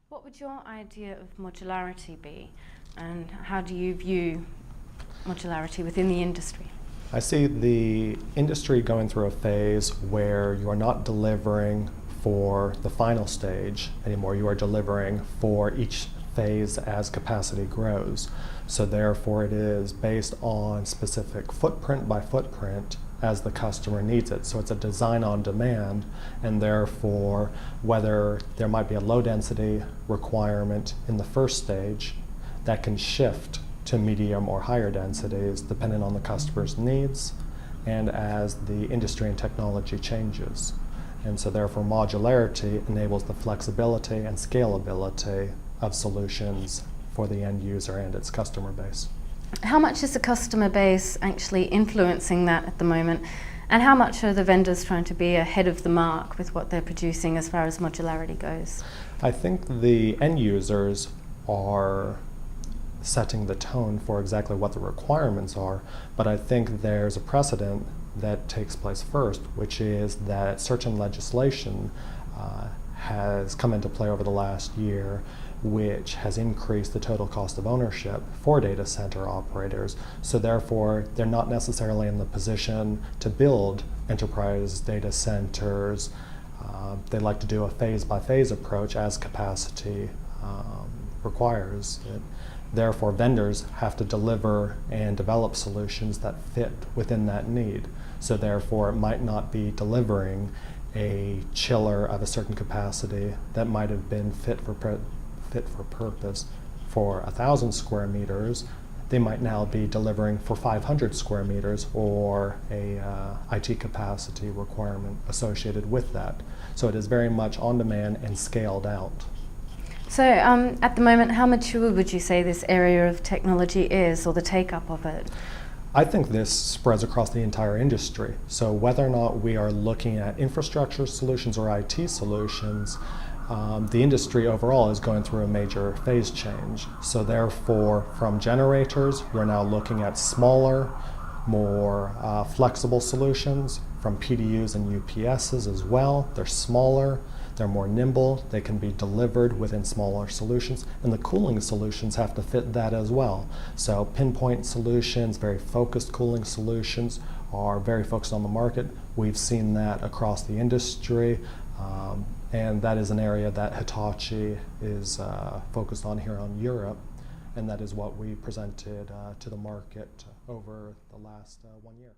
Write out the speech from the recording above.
What would your idea of modularity be, and how do you view modularity within the industry? I see the industry going through a phase where you are not delivering for the final stage anymore. You are delivering for each phase as capacity grows. So therefore it is based on specific footprint by footprint as the customer needs it. So it's a design on demand, and therefore whether there might be a low density requirement in the first stage that can shift to medium or higher densities depending on the customer's needs and as the industry and technology changes. And so therefore modularity enables the flexibility and scalability of solutions for the end user and its customer base. How much is the customer base actually influencing that at the moment, and how much are the vendors trying to be ahead of the mark with what they're producing as far as modularity goes? I think the end users are setting the tone for exactly what the requirements are, but I think there's a precedent that takes place first, which is that certain legislation has come into play over the last year, which has increased the total cost of ownership for data center operators. So therefore, they're not necessarily in the position to build enterprise data centers. They like to do a phase-by-phase approach as capacity requires it. Therefore, vendors have to deliver and develop solutions that fit within that need. So therefore, it might not be delivering a chiller of a certain capacity that might have been fit for purpose for 1,000 square meters. They might now be delivering for 500 square meters or a IT capacity requirement associated with that. So it is very much on demand and scaled out. So at the moment, how mature would you say this area of technology is, or the take-up of it? I think this spreads across the entire industry. So whether or not we are looking at infrastructure solutions or IT solutions, the industry overall is going through a major phase change. So therefore, from generators, we're now looking at smaller, more flexible solutions. From PDUs and UPSs as well, they're smaller, they're more nimble, they can be delivered within smaller solutions, and the cooling solutions have to fit that as well. So pinpoint solutions, very focused cooling solutions are very focused on the market. We've seen that across the industry, and that is an area that Hitachi is focused on here in Europe, and that is what we presented to the market over the last 1 year.